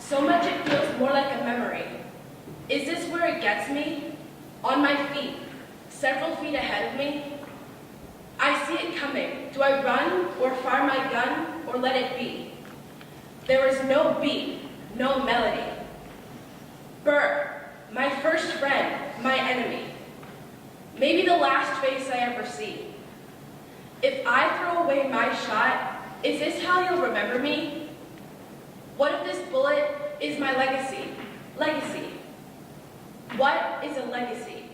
So much it feels more like a memory. Is this where it gets me? On my feet, several feet ahead of me. I see it coming. Do I run or fire my gun or let it be? There is no beat, no melody. Burr, my first friend, my enemy. Maybe the last face I ever see. If I throw away my shot, is this how you'll remember me? What if this bullet is my legacy? Legacy. What is a legacy?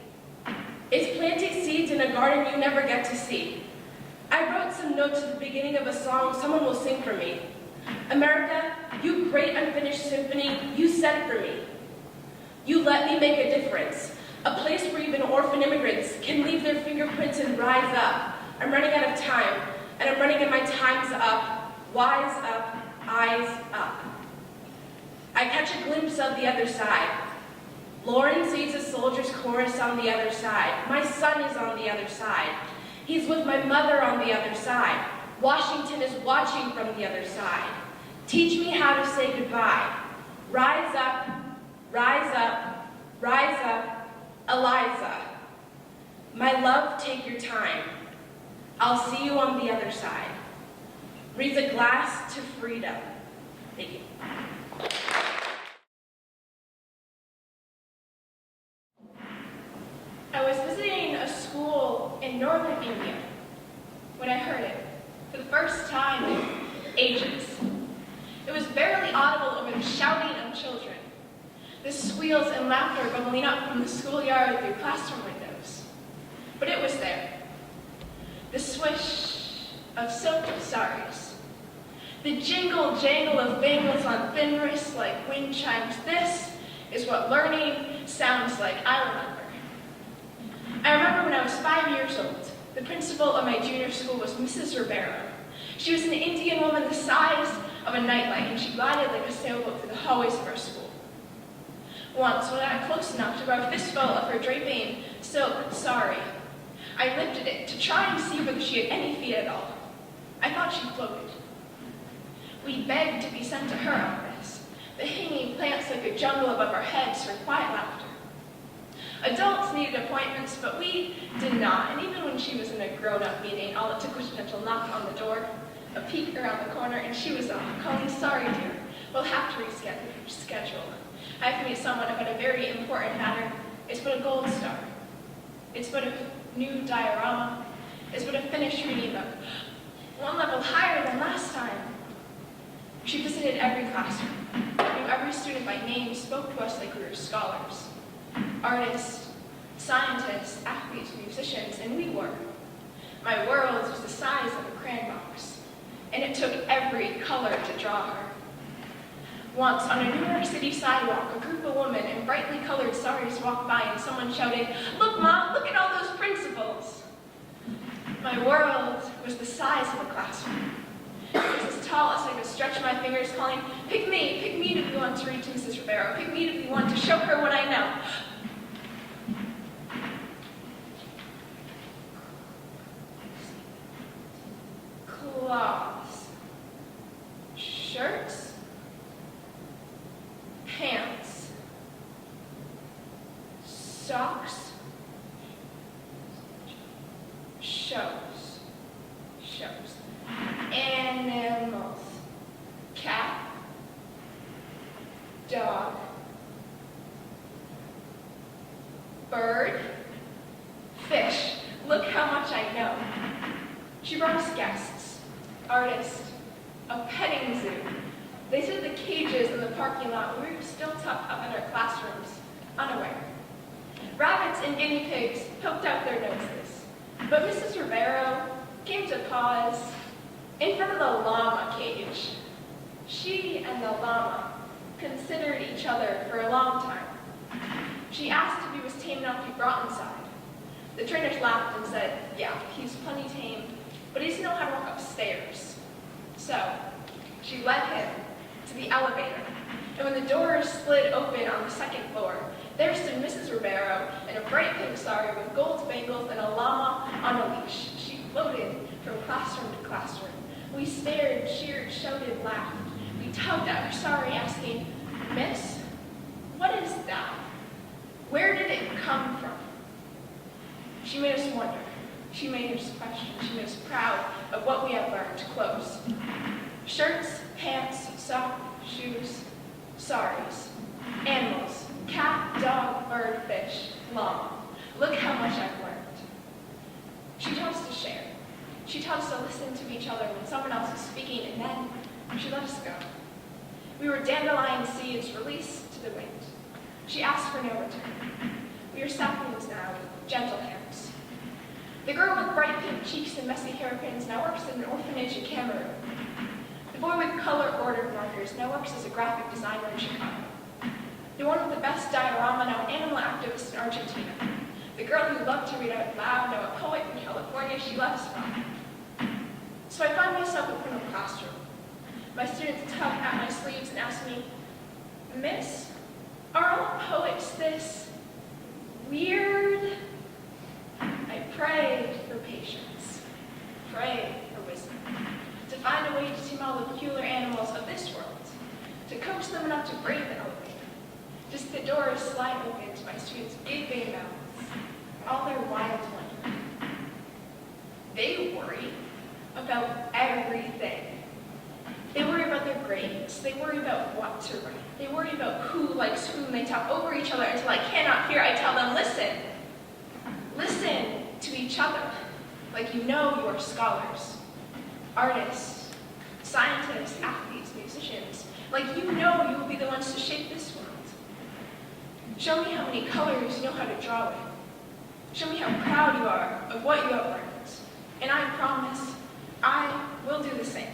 It's planting seeds in a garden you never get to see. I wrote some notes at the beginning of a song someone will sing for me. America, you great unfinished symphony, you sent for me. You let me make a difference, a place where even orphan immigrants can leave their fingerprints and rise up. I'm running out of time, and I'm running and my time's up. Wise up, eyes up. I catch a glimpse of the other side. Lauren sees a soldier's chorus on the other side. My son is on the other side. He's with my mother on the other side. Washington is watching from the other side. Teach me how to say goodbye. Rise up, rise up, rise up, Eliza. My love, take your time. I'll see you on the other side. Raise a glass to freedom. Thank you. I was visiting a school in northern India when I heard it for the first time in ages. It was barely audible over the shouting of children, the squeals and laughter bubbling up from the schoolyard through classroom windows. But it was there. The swish of silk saris, the jingle-jangle of bangles on thin wrists like wind chimes. This is what learning sounds like, I remember. I remember when I was 5 years old, the principal of my junior school was Mrs. Ribeiro. She was an Indian woman the size of a nightlight, and she glided like a sailboat through the hallways of our school. Once, when I got close enough to grab a fistful of her draping silk sari, I lifted it to try and see whether she had any feet at all. I thought she floated. We begged to be sent to her on this, the hanging plants like a jungle above our heads for quiet laughter. Adults needed appointments, but we did not, and even when she was in a grown-up meeting, all it took was a gentle knock on the door, a peek around the corner, and she was off, calling, "Sorry, dear, we'll have to reschedule. I have to meet someone about a very important matter. It's but a gold star. It's but a new diorama. It's but a finished reading book, one level higher than last time." She visited every classroom, knew every student by name, spoke to us like we were scholars. Artists, scientists, athletes, musicians, and we were. My world was the size of a crayon box, and it took every color to draw her. Once, on a New York City sidewalk, a group of women in brightly colored saris walked by and someone shouted, "Look, Mom, look at all those principals." My world was the size of a classroom. It was as tall as I could stretch my fingers, calling, pick me if you want to read to Mrs. Ribeiro, pick me if you want to show her what I know." Cloths, shirts, pants, socks, shows, animals, cat, dog, bird, fish. Look how much I know. She brought us guests, artists, a petting zoo. They said the cages in the parking lot, we were still tucked up in our classrooms, unaware. Rabbits and guinea pigs poked out their noses. But Mrs. Ribeiro came to pause in front of the llama cage. She and the llama considered each other for a long time. She asked if he was tame enough to be brought inside. The trainers laughed and said, yeah, he's plenty tame, but he doesn't know how to walk upstairs. So she led him to the elevator, and when the doors slid open on the second floor, there stood Mrs. Ribeiro in a bright pink sari with gold bangles and a llama on a leash. She floated from classroom to classroom. We stared, cheered, shouted, laughed. We tugged at her sari, asking, Miss, what is that? Where did it come from? She made us wonder. She made us question. She made us proud of what we have learned. Clothes. Shirts, pants, socks, shoes, saris. Animals. Cat, dog, bird, fish, llama. Look how much I've learned. She taught us to share. She taught us to listen to each other when someone else is speaking, and then she let us go. We were dandelion seeds released to the wind. She asked for no return. We are saplings now with gentle hands. The girl with bright pink cheeks and messy hairpins now works in an orphanage in Cameroon. The boy with color-ordered markers now works as a graphic designer in Chicago. The one with the best diorama now an animal activist in Argentina. The girl who loved to read out loud now a poet in California she loves from. So I find myself in front of a classroom. My students tug at my sleeves and ask me, Miss, are all poets this weird? I prayed for patience, prayed for wisdom, to find a way to tame all the peculiar animals of this world, to coax them enough to brave the elevator. Just the doors slide open to my students' big bay mouths, all their wild wonder. They worry about everything. They worry about their grades. They worry about what to write. They worry about who likes whom. They talk over each other until I cannot hear. I tell them, listen. Listen to each other like you know you are scholars, artists, scientists, athletes, musicians, like you know you will be the ones to shape this world. Show me how many colors you know how to draw with. Show me how proud you are of what you have learned. And I promise I will do the same.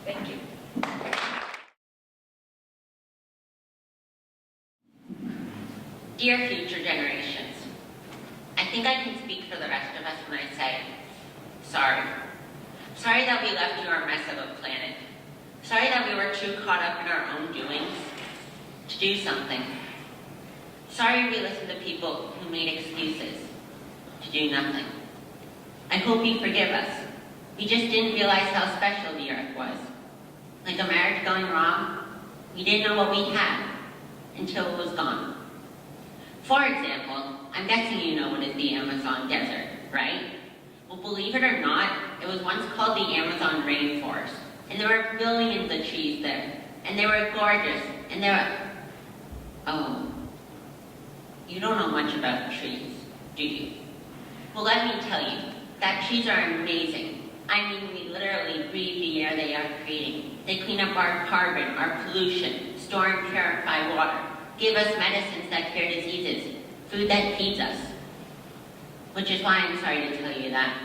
Thank you. Dear future generations, I think I can speak for the rest of us when I say, sorry. Sorry that we left you our mess of a planet. Sorry that we were too caught up in our own doings to do something. Sorry we listened to people who made excuses to do nothing. I hope you forgive us. We just didn't realize how special the earth was. Like a marriage going wrong, we didn't know what we had until it was gone. For example, I'm guessing you know what is the Amazon desert, right? Well, believe it or not, it was once called the Amazon rainforest, and there were billions of trees there, and they were gorgeous, and they were... Oh, you don't know much about trees, do you? Well, let me tell you, that trees are amazing. I mean, we literally breathe the air they are creating. They clean up our carbon, our pollution, store and purify water, give us medicines that cure diseases, food that feeds us. Which is why I'm sorry to tell you that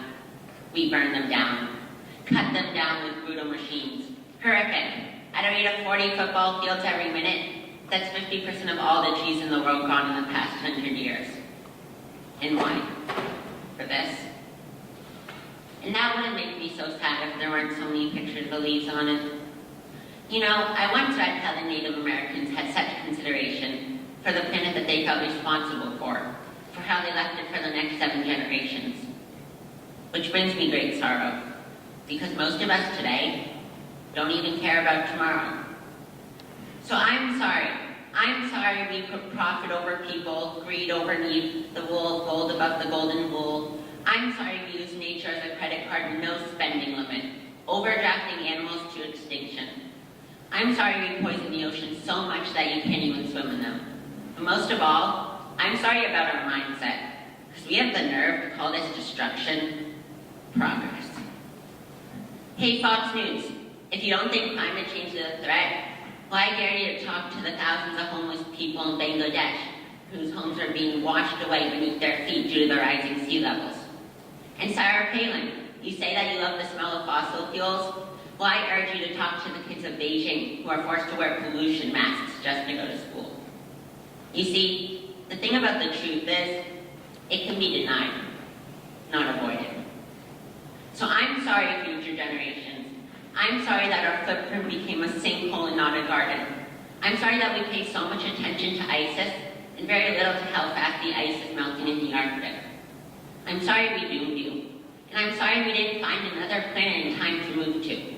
we burn them down, cut them down with brutal machines. Horrific. At a rate of 40 football fields every minute, that's 50% of all the trees in the world gone in the past 100 years. And why? For this. And that wouldn't make me so sad if there weren't so many pictures of leaves on it. You know, I once read how the Native Americans had such consideration for the planet that they felt responsible for how they left it for the next 7 generations. Which brings me great sorrow, because most of us today don't even care about tomorrow. So I'm sorry. I'm sorry we put profit over people, greed over need, the wool of gold above the golden wool. I'm sorry we use nature as a credit card with no spending limit, overdrafting animals to extinction. I'm sorry we poison the ocean so much that you can't even swim in them. But most of all, I'm sorry about our mindset, because we have the nerve to call this destruction progress. Hey Fox News, if you don't think climate change is a threat, well, I dare you to talk to the thousands of homeless people in Bangladesh whose homes are being washed away beneath their feet due to the rising sea levels. And Sarah Palin, you say that you love the smell of fossil fuels? Well, I urge you to talk to the kids of Beijing who are forced to wear pollution masks just to go to school. You see, the thing about the truth is, it can be denied, not avoided. So I'm sorry, future generations. I'm sorry that our footprint became a sinkhole and not a garden. I'm sorry that we pay so much attention to ISIS and very little to how fast the ice is melting in the Arctic. I'm sorry we doomed you. And I'm sorry we didn't find another planet in time to move to.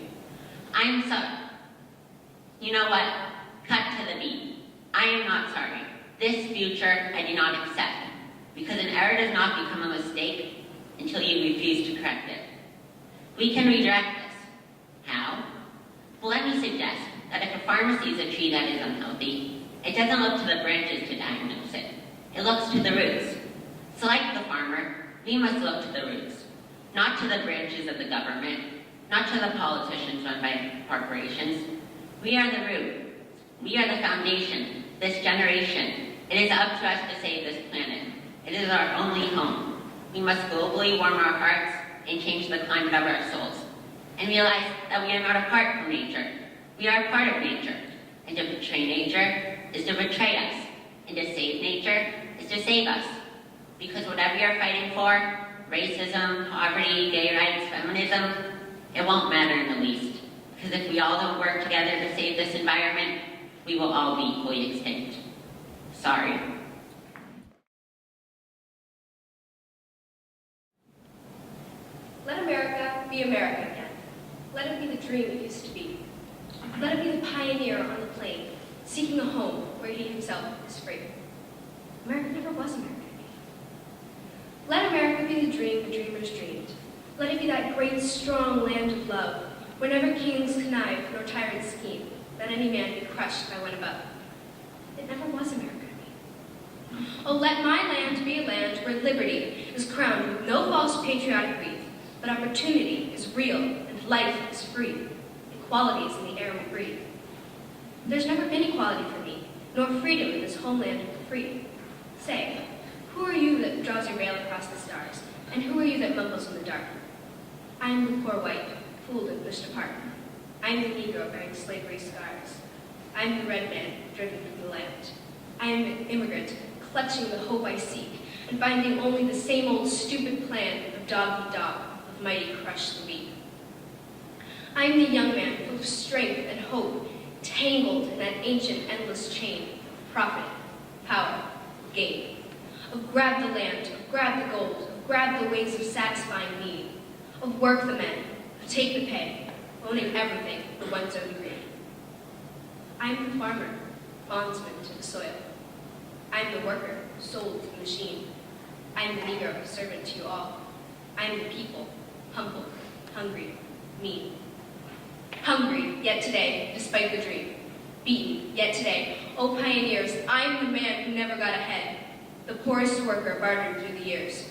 I'm sorry. You know what? Cut to the beat. I am not sorry. This future I do not accept, because an error does not become a mistake until you refuse to correct it. We can redirect this. How? Well, let me suggest that if a farmer sees a tree that is unhealthy, it doesn't look to the branches to diagnose it. It looks to the roots. So like the farmer, we must look to the roots, not to the branches of the government, not to the politicians run by corporations. We are the root. We are the foundation, this generation. It is up to us to save this planet. It is our only home. We must globally warm our hearts and change the climate of our souls, and realize that we are not apart from nature. We are a part of nature, and to betray nature is to betray us, and to save nature is to save us. Because whatever we are fighting for, racism, poverty, gay rights, feminism, it won't matter in the least. Because if we all don't work together to save this environment, we will all be equally extinct. Sorry. Let America be America again. Let it be the dream it used to be. Let it be the pioneer on the plain, seeking a home where he himself is free. America never was America to me. Let America be the dream the dreamers dreamed. Let it be that great, strong land of love, where never kings connive nor tyrants scheme, that any man be crushed by one above. It never was America to me. Oh, let my land be a land where liberty is crowned with no false patriotic wreath, but opportunity is real and life is free. Equality is in the air we breathe. There's never been equality for me, nor freedom in this homeland of the free. Say, who are you that draws your veil across the stars, and who are you that mumbles in the dark? I am the poor white, fooled and pushed apart. I am the Negro bearing slavery scars. I am the red man driven from the land. I am an immigrant, clutching the hope I seek, and finding only the same old stupid plan of dog eat dog, of mighty crush the weak. I am the young man, full of strength and hope, tangled in that ancient endless chain of profit, power, gain. Of grab the land, of grab the gold, of grab the ways of satisfying need, of work the men, of take the pay, owning everything for one's own greed. I am the farmer, bondsman to the soil. I am the worker, sold to the machine. I am the Negro, servant to you all. I am the people, humble, hungry, mean. Hungry, yet today, despite the dream. Beaten, yet today. Oh, pioneers, I am the man who never got ahead, the poorest worker bartered through the years.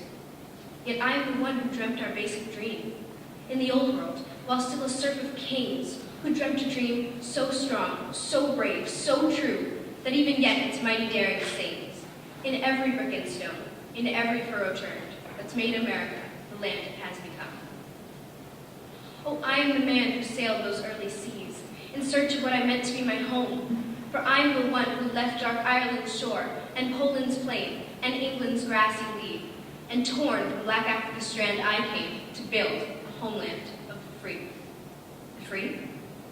Yet I am the one who dreamt our basic dream. In the old world, while still a serf of kings, who dreamt a dream so strong, so brave, so true, that even yet its mighty daring sings. In every brick and stone, in every furrow turned, that's made America the land it has become. Oh, I am the man who sailed those early seas, in search of what I meant to be my home. For I am the one who left dark Ireland's shore, and Poland's plain, and England's grassy lea, and torn from black Africa's strand I came to build a homeland of the free. The free?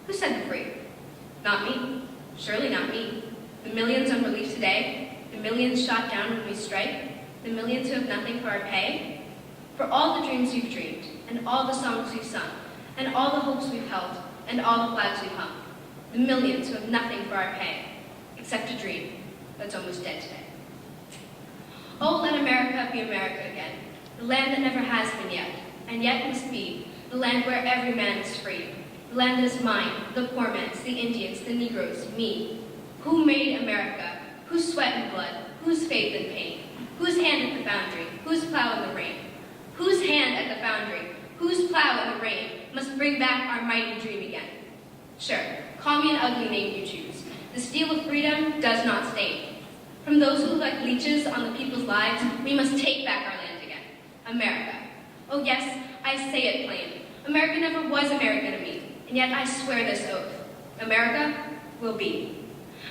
Who said the free? Not me. Surely not me. The millions on relief today, the millions shot down when we strike, the millions who have nothing for our pay. For all the dreams we've dreamed, and all the songs we've sung, and all the hopes we've held, and all the flags we've hung, the millions who have nothing for our pay, except a dream that's almost dead today. Oh, let America be America again, the land that never has been yet, and yet must be, the land where every man is free, the land that is mine, the poor man's, the Indians, the Negroes, me. Who made America? Whose sweat and blood? Whose faith and pain? Whose hand at the foundry? Whose plow in the rain? Whose hand at the foundry? Whose plow in the rain must bring back our mighty dream again? Sure, call me an ugly name you choose. The steel of freedom does not stain. From those who like leeches on the people's lives, we must take back our land again. America. Oh yes, I say it plain. America never was America to me, and yet I swear this oath. America will be.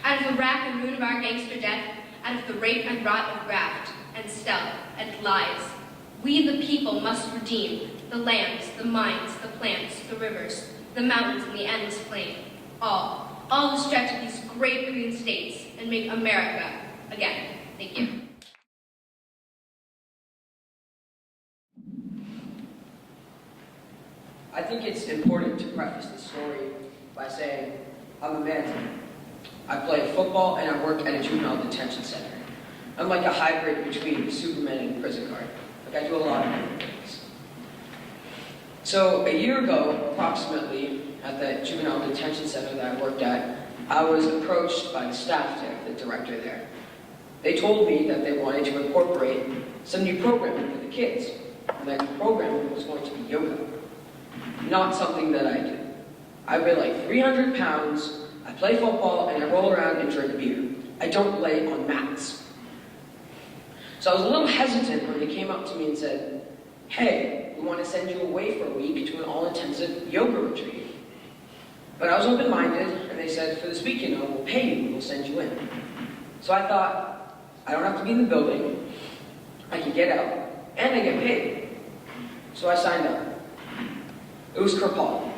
Out of the rack and ruin of our gangster death, out of the rape and rot of graft, and stealth, and lies, we the people must redeem the lands, the mines, the plants, the rivers, the mountains, and the endless plain. All the stretch of these great green states, and make America again. Thank you. I think it's important to preface the story by saying I'm a man. I play football, and I work at a juvenile detention center. I'm like a hybrid between Superman and prison guard. Like, I do a lot of different things. So a year ago, approximately, at the juvenile detention center that I worked at, I was approached by the staff there, the director there. They told me that they wanted to incorporate some new programming for the kids. And that new programming was going to be yoga. Not something that I do. I weigh like 300 pounds, I play football, and I roll around and drink beer. I don't lay on mats. So I was a little hesitant when they came up to me and said, hey, we want to send you away for a week to an all-intensive yoga retreat. But I was open-minded, and they said, for this week, we'll pay you, we'll send you in. So I thought, I don't have to be in the building, I can get out, and I get paid. So I signed up. It was Kerpal.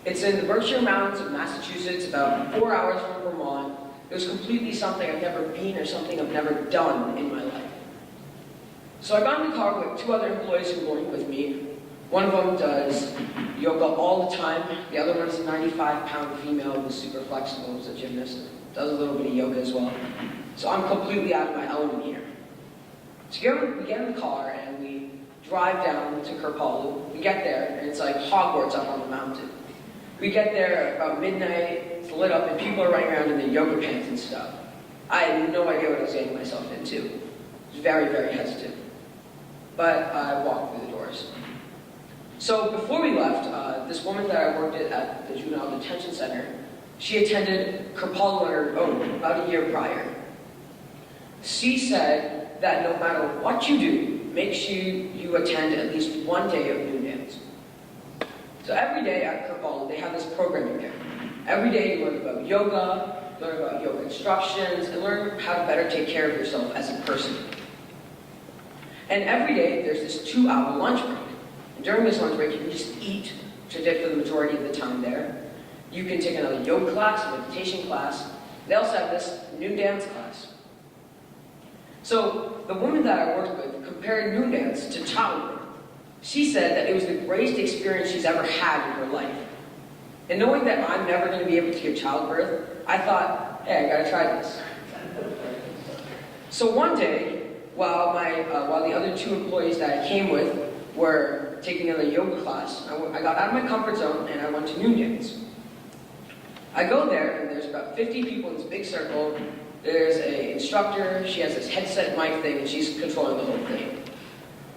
It's in the Berkshire Mountains of Massachusetts, about 4 hours from Vermont. It was completely something I've never been or something I've never done in my life. So I got in the car with 2 other employees who were going with me. One of them does yoga all the time. The other one's a 95-pound female who's super flexible, who's a gymnast, does a little bit of yoga as well. So I'm completely out of my element here. So we get in the car and we drive down to Kerpalu. We get there and it's like Hogwarts up on the mountain. We get there about midnight, it's lit up, and people are running around in their yoga pants and stuff. I had no idea what I was getting myself into. I was very, very hesitant. But I walked through the doors. So before we left, this woman that I worked at the juvenile detention center, she attended Kerpalu on her own about a year prior. She said that no matter what you do, make sure you attend at least 1 day of noon dance. So every day at Kerpalu, they have this programming there. Every day you learn about yoga, learn about yoga instructions, and learn how to better take care of yourself as a person. And every day there's this 2-hour lunch break. And during this lunch break, you can just eat, which I did for the majority of the time there. You can take another yoga class, a meditation class. They also have this noon dance class. So the woman that I worked with compared noon dance to childbirth. She said that it was the greatest experience she's ever had in her life. And knowing that I'm never going to be able to give childbirth, I thought, hey, I gotta try this. So one day, while the other 2 employees that I came with were taking another yoga class, I got out of my comfort zone and I went to noon dance. I go there and there's about 50 people in this big circle. There's an instructor, she has this headset mic thing and she's controlling the whole thing.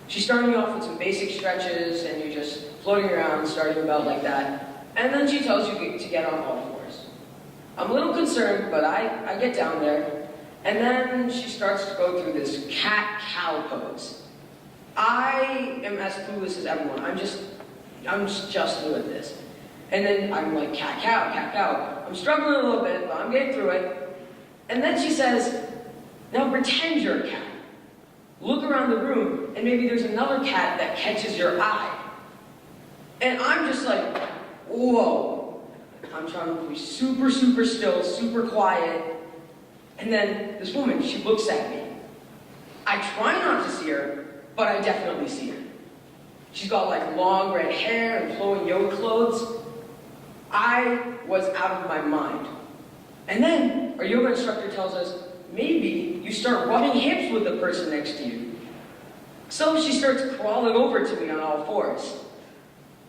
She started me off with some basic stretches and you're just floating around, starting about like that. And then she tells you to get on all fours. I'm a little concerned, but I get down there. And then she starts to go through this cat-cow pose. I am as clueless as everyone. I'm just new at this. And then I'm like, cat-cow, cat-cow. I'm struggling a little bit, but I'm getting through it. And then she says, now pretend you're a cat. Look around the room, and maybe there's another cat that catches your eye. And I'm just like, whoa. I'm trying to be super, super still, super quiet. And then this woman, she looks at me. I try not to see her, but I definitely see her. She's got like long red hair and flowing yoga clothes. I was out of my mind. And then our yoga instructor tells us, maybe you start rubbing hips with the person next to you. So she starts crawling over to me on all fours.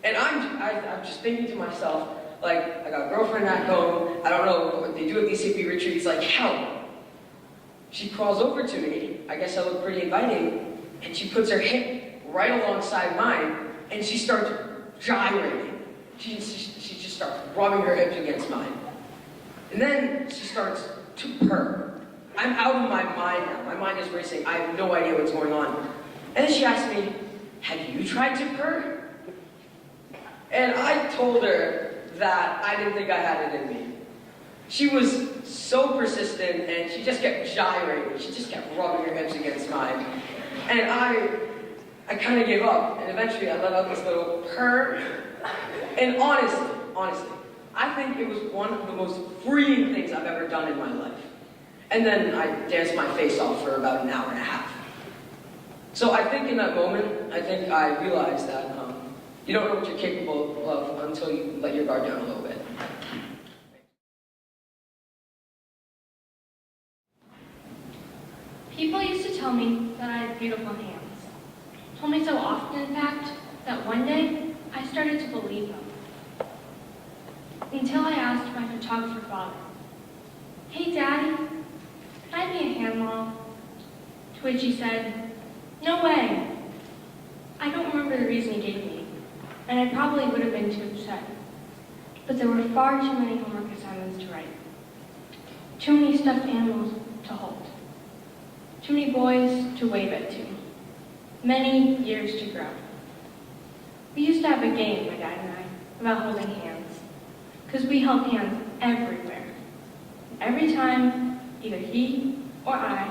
And I'm just thinking to myself, like, I got a girlfriend at home, I don't know what they do at these hippie retreats, like, help. She crawls over to me, I guess I look pretty inviting, and she puts her hip right alongside mine, and she starts gyrating. She just starts rubbing her hips against mine. And then she starts to purr. I'm out of my mind now. My mind is racing. I have no idea what's going on. And then she asked me, have you tried to purr? And I told her that I didn't think I had it in me. She was so persistent and she just kept gyrating. She just kept rubbing her hips against mine. And I kind of gave up. And eventually I let out this little purr. And honestly, I think it was one of the most freeing things I've ever done in my life. And then I danced my face off for about 1.5 hours. So I think in that moment, I realized that you don't know what you're capable of until you let your guard down a little bit. beautiful hands. Told me so often, in fact, that one day I started to believe them. Until I asked my photographer father, "Hey, Daddy, can I be a hand model?" To which he said, "No way." I don't remember the reason he gave me, and I probably would have been too upset. But there were far too many homework assignments to write. Too many stuffed animals to hold. Too many boys to wave at to. Many years to grow. We used to have a game, my dad and I, about holding hands. Because we held hands everywhere. Every time, either he or I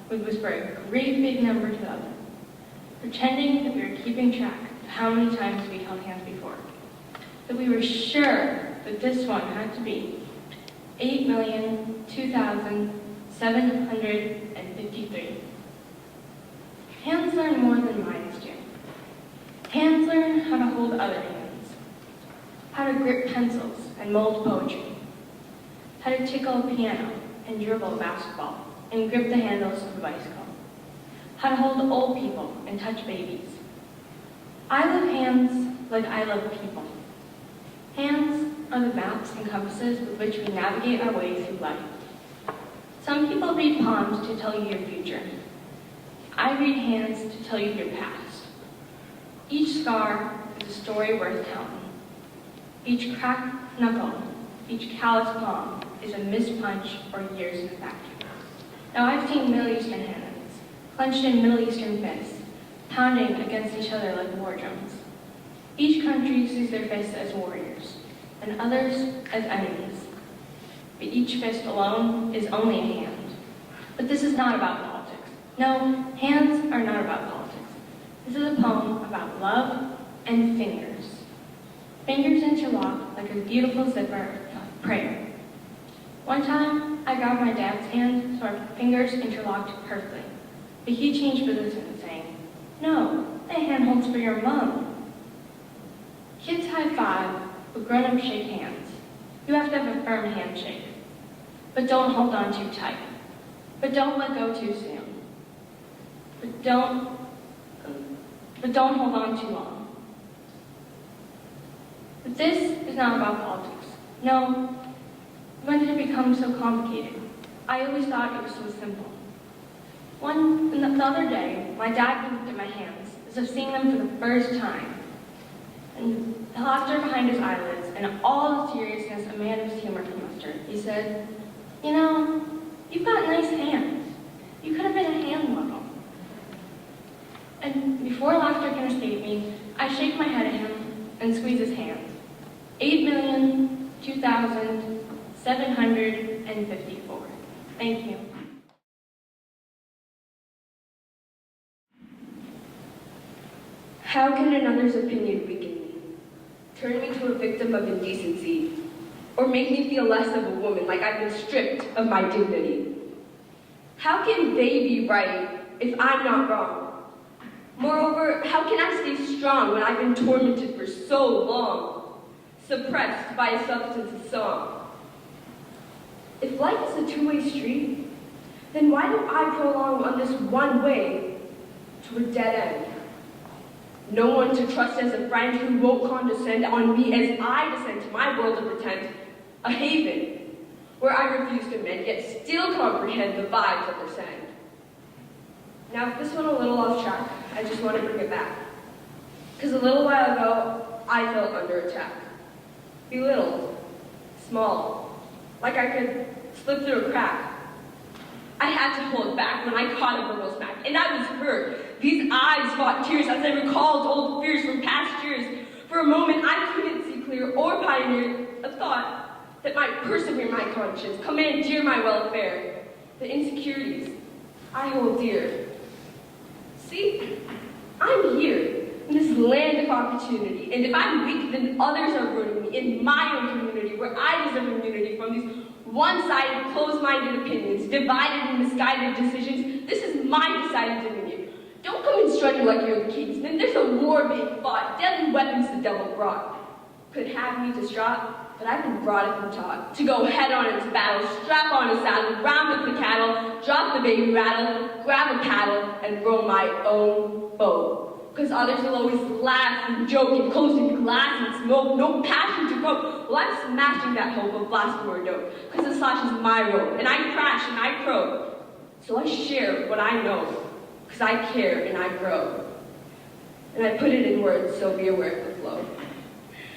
would whisper a great big number to the other, pretending that we were keeping track of how many times we held hands before. That we were sure that this one had to be 8,002,753. Hands learn more than minds do. Hands learn how to hold other hands, how to grip pencils and mold poetry, how to tickle a piano and dribble a basketball and grip the handles of a bicycle, how to hold old people and touch babies. I love hands like I love people. Hands are the maps and compasses with which we navigate our way through life. Some people read palms to tell you your future. I read hands to tell you your past. Each scar is a story worth telling. Each cracked knuckle, each calloused palm is a missed punch or years in the factory. Now I've seen Middle Eastern hands, clenched in Middle Eastern fists, pounding against each other like war drums. Each country sees their fists as warriors, and others as enemies. But each fist alone is only a hand. But this is not about politics. No, hands are not about politics. This is a poem about love and fingers. Fingers interlock like a beautiful zipper of prayer. One time, I grabbed my dad's hand so our fingers interlocked perfectly. But he changed position, saying, "No, that hand holds for your mom." Kids high five, but grown-ups shake hands. You have to have a firm handshake. But don't hold on too tight. But don't let go too soon. But don't hold on too long. But this is not about politics. No, when did it become so complicated? I always thought it was so simple. The other day, my dad looked at my hands as if seeing them for the first time. And the laughter behind his eyelids and all the seriousness a man of his humor could muster, he said, "You know, you've got nice hands. You could have been a hand model." And before laughter can escape me, I shake my head at him and squeeze his hand. 8,002,754. Thank you. How can another's opinion weaken me, turn me to a victim of indecency, or make me feel less of a woman like I've been stripped of my dignity? How can they be right if I'm not wrong? Moreover, how can I stay strong when I've been tormented for so long, suppressed by a substance of song? If life is a two-way street, then why do I prolong on this one way to a dead end? No one to trust as a friend who won't condescend on me as I descend to my world of pretend, a haven where I refuse to mend, yet still comprehend the vibes that they're send. Now, if this went a little off track, I just want to bring it back. Because a little while ago, I felt under attack. Belittled, small, like I could slip through a crack. I had to hold back when I caught a verbal smack, and I was hurt. These eyes fought tears as I recalled old fears from past years. For a moment, I couldn't see clear or pioneer a thought that might persevere my conscience, commandeer my welfare, the insecurities I hold dear. See, I'm here in this land of opportunity, and if I'm weak, then others are ruining me in my own community, where I deserve immunity from these one-sided, closed-minded opinions, divided and misguided decisions. This is my decided dominion. Don't come in strutting like you're the kingsman. There's a war being fought, deadly weapons the devil brought. Could have me distraught, but I've been brought up and taught to go head on into battle, strap on a saddle, round up the cattle, drop the baby rattle, grab a paddle, and row my own boat. Because others will always laugh and joke and close in glass and smoke, no passion to grow. Well, I'm smashing that hope of blasphemer note, because the slash is my road, and I crash and I croak. So I share what I know, because I care and I grow. And I put it in words, so be aware of the flow.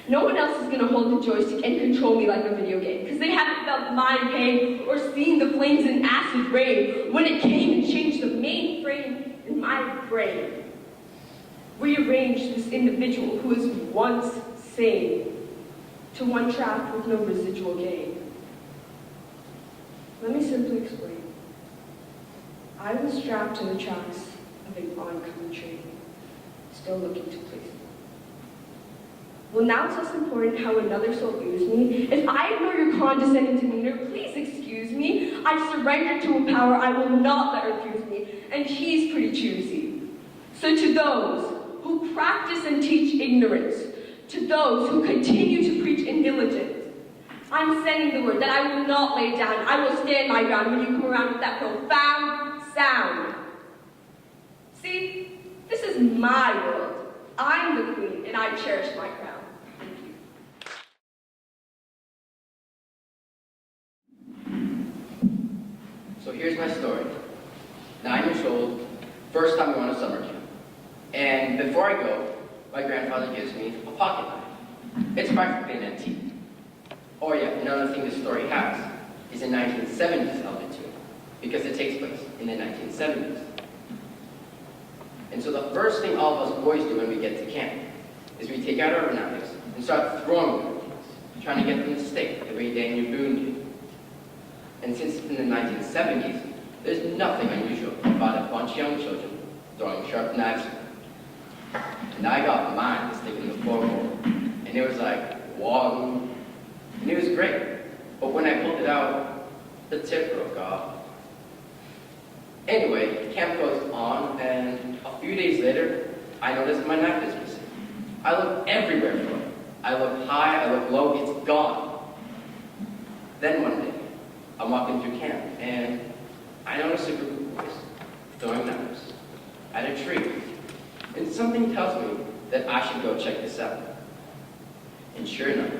No one else is going to hold the joystick and control me like a video game, because they haven't felt my pain or seen the flames in acid rain when it came and changed the mainframe in my brain. Rearrange this individual who was once sane to one trapped with no residual gain. Let me simply explain. I was strapped to the tracks of an oncoming train, still looking to please me. Well, now it's less important how another soul views me. If I ignore your condescending demeanor, please excuse me. I surrender to a power I will not let refuse me, and he's pretty choosy. So to those who practice and teach ignorance, to those who continue to preach intelligence, I'm sending the word that I will not lay down. I will stand my ground when you come around with that profound sound. See, this is my world. I'm the queen, and I cherish my crown. Thank you. So here's my story. 9 years old, first time going to summer camp. And before I go, my grandfather gives me a pocket knife. It's practically an antique. Oh yeah, another thing this story has is a 1970s element to it, because it takes place in the 1970s. And so the first thing all of us boys do when we get to camp is we take out our knives and start throwing them at kids, trying to get them to stick the way Daniel Boone did. And since it's in the 1970s, there's nothing unusual about a bunch of young children throwing sharp knives. And I got mine to stick in the floorboard, and it was like, whoa, and it was great. But when I pulled it out, the tip broke off. Anyway, camp goes on, and a few days later, I noticed my knife is missing. I look everywhere for it. I look high, I look low, it's gone. Then one day, I'm walking through camp, and I notice a group of boys throwing knives at a tree. And something tells me that I should go check this out. And sure enough,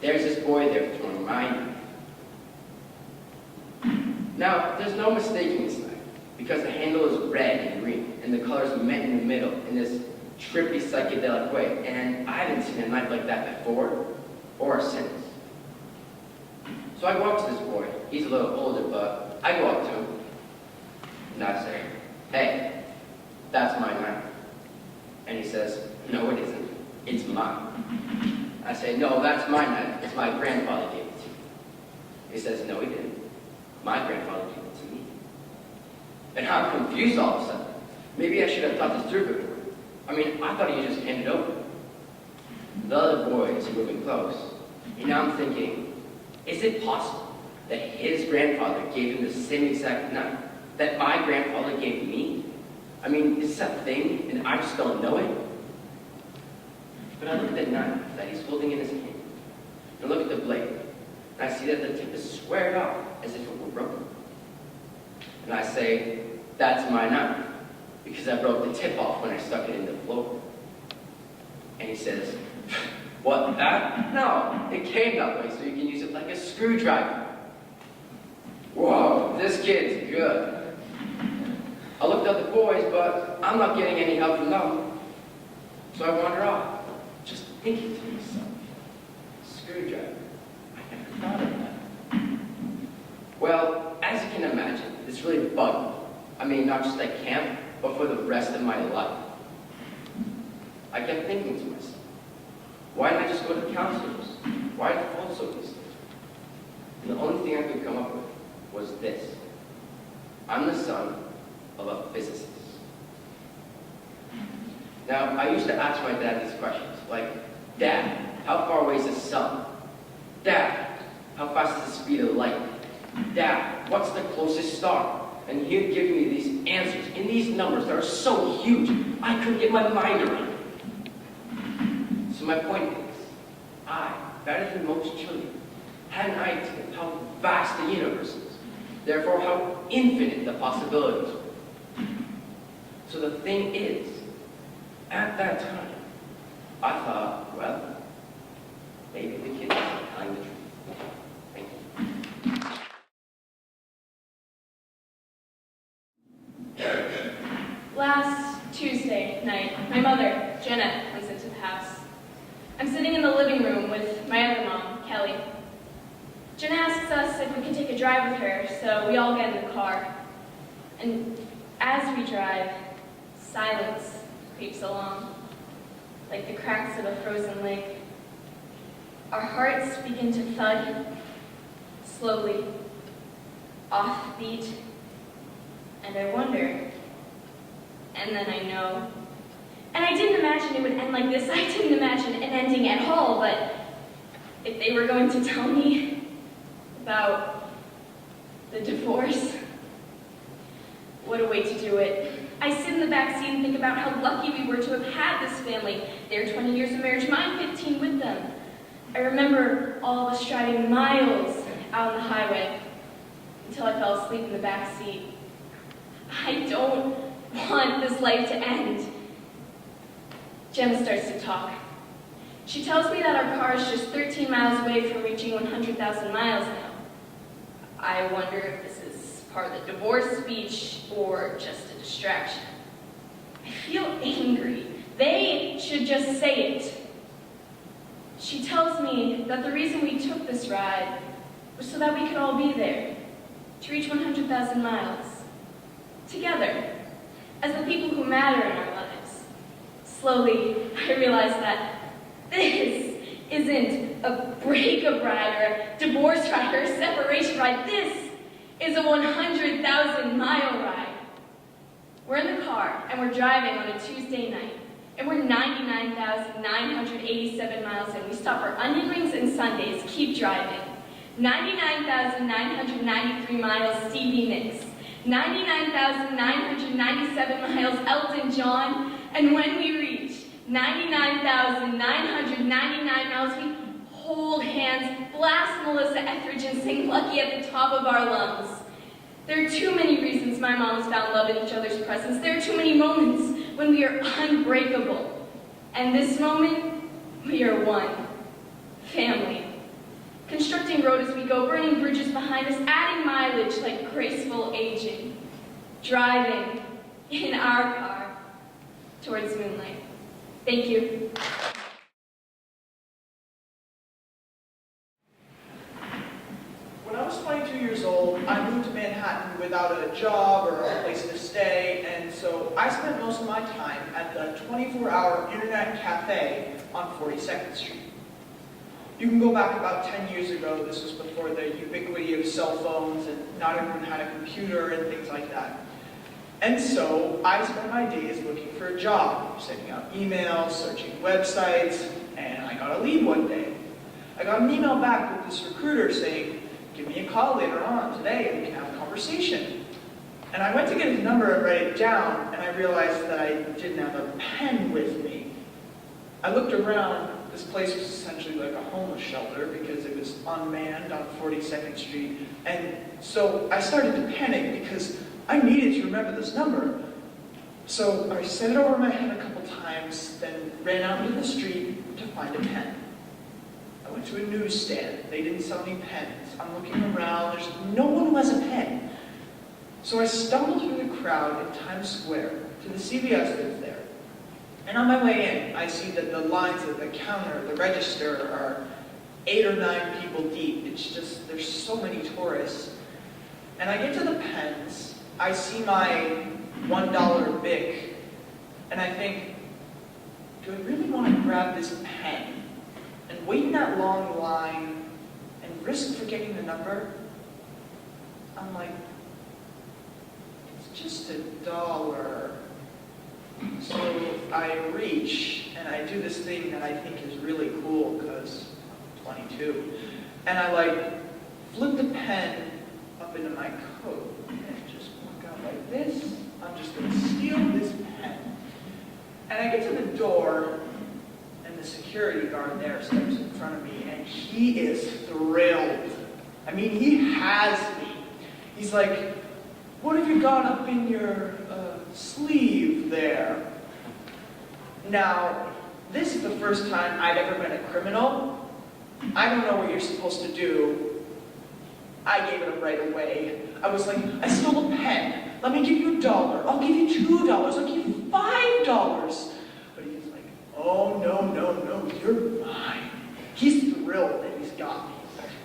there's this boy there throwing my knife. Now, there's no mistaking this knife, because the handle is red and green, and the colors met in the middle in this trippy psychedelic way. And I haven't seen a knife like that before or since. So I walk to this boy. He's a little older, but I go up to him, and I say, "Hey, that's my knife." And he says, "No, it isn't. It's mine." I say, "No, that's my knife. It's my grandfather gave it to me." He says, "No, he didn't. My grandfather gave it to me." And I'm confused all of a sudden. Maybe I should have thought this through before. I mean, I thought he just handed over. The other boy is moving close. And now I'm thinking, is it possible that his grandfather gave him the same exact knife that my grandfather gave me? I mean, is this a thing and I just don't know it? But I look at the knife that he's holding in his hand, and look at the blade, and I see that the tip is squared off as if it were broken. And I say, "That's my knife, because I broke the tip off when I stuck it in the floor." And he says, "What, that? No, it came that way so you can use it like a screwdriver." Whoa, this kid's good. I looked at the boys, but I'm not getting any help from them. So I wander off, just thinking to myself, screwdriver, I never thought of that. Well, as you can imagine, this really bugged me. I mean, not just at camp, but for the rest of my life. I kept thinking to myself, why didn't I just go to counselors? Why did I fall so easily? And the only thing I could come up with was this. I'm the son of a physicist. Now, I used to ask my dad these questions, like, "Dad, how far away is the sun? Dad, how fast is the speed of light? Dad, what's the closest star?" And he'd give me these answers in these numbers that are so huge, I couldn't get my mind around it. So my point is, I better than most children, had an idea of how vast the universe is, therefore how infinite the possibilities were. So the thing is, at that time, I thought, well, maybe the kid was telling the truth. Thank you. Last Tuesday night, my mother, Jenna, comes into the house. I'm sitting in the living room with my other mom, Kelly. Jenna asks us if we can take a drive with her, so we all get in the car. And as we drive, silence creeps along, like the cracks of a frozen lake. Our hearts begin to thud, slowly, off-beat, and I wonder, and then I know. And I didn't imagine it would end like this. I didn't imagine an ending at all, but if they were going to tell me about the divorce, what a way to do it. I sit in the back seat and think about how lucky we were to have had this family. Their 20 years of marriage, mine 15 with them. I remember all of us driving miles out on the highway until I fell asleep in the back seat. I don't want this life to end. Jenna starts to talk. She tells me that our car is just 13 miles away from reaching 100,000 miles now. I wonder if this is part of the divorce speech or just a distraction. I feel angry. They should just say it. She tells me that the reason we took this ride was so that we could all be there, to reach 100,000 miles, together, as the people who matter in our lives. Slowly, I realize that this isn't a breakup ride or a divorce ride or a separation ride. This is a 100,000-mile ride. We're in the car, and we're driving on a Tuesday night, and we're 99,987 miles in. We stop for onion rings and sundaes, keep driving. 99,993 miles, Stevie Nicks. 99,997 miles, Elton John. And when we reach 99,999 miles, we hold hands, blast Melissa Etheridge, and sing Lucky at the top of our lungs. There are too many reasons my mom's found love in each other's presence. There are too many moments when we are unbreakable. And this moment, we are one. Family. Constructing road as we go, burning bridges behind us, adding mileage like graceful aging. Driving in our car towards moonlight. Thank you. When I was 22 years old, I moved to Manhattan without a job or a place to stay, and so I spent most of my time at the 24-hour internet cafe on 42nd Street. You can go back about 10 years ago. This was before the ubiquity of cell phones, and not everyone had a computer and things like that. And so I spent my days looking for a job, sending out emails, searching websites, and I got a lead one day. I got an email back with this recruiter saying, "Give me a call later on today and we can have a conversation." And I went to get his number and write it down, and I realized that I didn't have a pen with me. I looked around. This place was essentially like a homeless shelter because it was unmanned on 42nd Street. And so I started to panic because I needed to remember this number. So I said it over my head a couple times, then ran out into the street to find a pen. I went to a newsstand. They didn't sell any pens. I'm looking around. There's no one who has a pen. So I stumbled through the crowd in Times Square to the CVS that's there. And on my way in, I see that the lines at the counter, the register, are 8 or 9 people deep. It's just, there's so many tourists. And I get to the pens. I see my $1 Bic, and I think, do I really want to grab this pen and wait in that long line and risk forgetting the number? I'm like, it's just $1. So I reach, and I do this thing that I think is really cool because I'm 22. And I flip the pen up into my coat and just walk out like this. I'm just going to steal this pen. And I get to the door, and the security guard there starts front of me, and he is thrilled. I mean, he has me. He's like, "What have you got up in your sleeve there?" Now, this is the first time I'd ever been a criminal. I don't know what you're supposed to do. I gave it up right away. I was like, "I stole a pen. Let me give you $1. I'll give you $2. I'll give you $5. But he's like, "Oh, no, no, no, you're mine." He's thrilled that he's got me.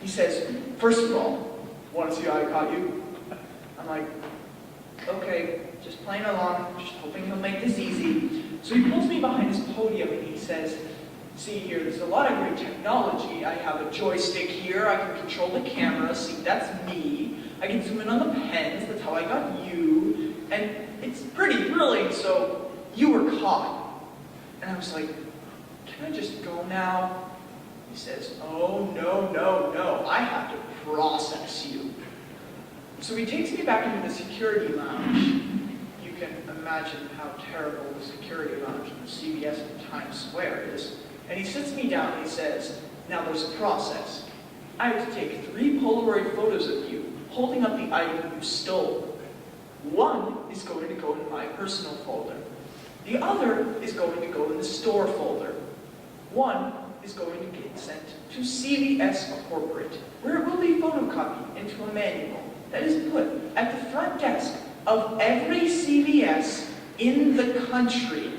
He says, "First of all, want to see how I caught you?" I'm like, "Okay, just playing along, just hoping he'll make this easy." So he pulls me behind his podium and he says, "See here, there's a lot of great technology. I have a joystick here, I can control the camera, see, that's me. I can zoom in on the pens, that's how I got you. And it's pretty thrilling, so you were caught." And I was like, "Can I just go now?" He says, "Oh, no, no, no, I have to process you." So he takes me back into the security lounge. You can imagine how terrible the security lounge in the CVS in Times Square is. And he sits me down and he says, "Now there's a process. I have to take 3 Polaroid photos of you holding up the item you stole. One is going to go in my personal folder. The other is going to go in the store folder. One is going to get sent to CVS Corporate, where it will be photocopied into a manual that is put at the front desk of every CVS in the country,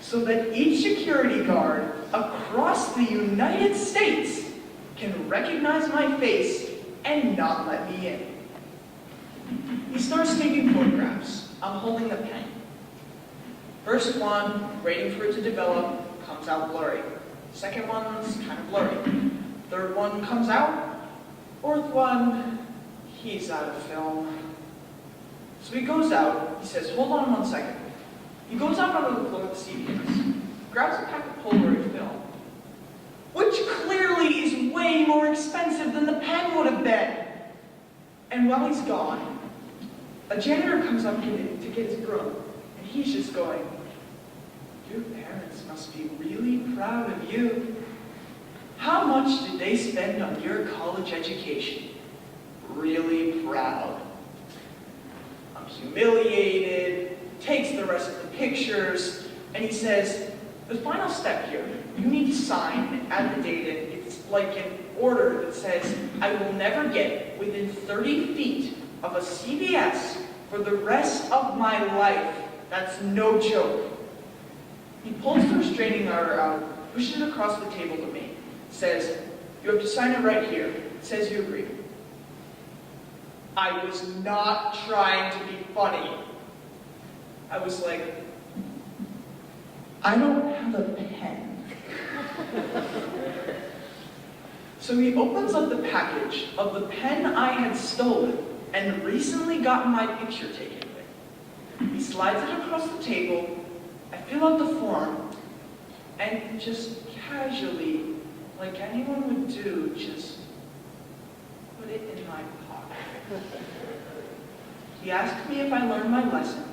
so that each security guard across the United States can recognize my face and not let me in." He starts taking photographs. I'm holding the pen. First one, waiting for it to develop, comes out blurry. Second one's kind of blurry. Third one comes out. Fourth one, he's out of film. So he goes out, he says, "Hold on 1 second." He goes out onto the floor of the CVS, grabs a pack of Polaroid film, which clearly is way more expensive than the pen would have been. And while he's gone, a janitor comes up to get his broom, and he's just going, "Your parents must be really proud of you. How much did they spend on your college education?" Really proud. I'm humiliated, takes the rest of the pictures, and he says, "The final step here, you need to sign and add the date in. It's like an order that says, I will never get within 30 feet of a CVS for the rest of my life. That's no joke." He pulls the restraining order out, pushes it across the table to me, says, "You have to sign it right here. It says you agree." I was not trying to be funny. I was like, "I don't have a pen." So he opens up the package of the pen I had stolen and recently gotten my picture taken with. He slides it across the table. I fill out the form and just casually, like anyone would do, just put it in my pocket. He asked me if I learned my lesson.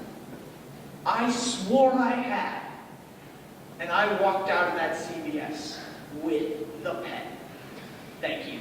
I swore I had. And I walked out of that CVS with the pen. Thank you.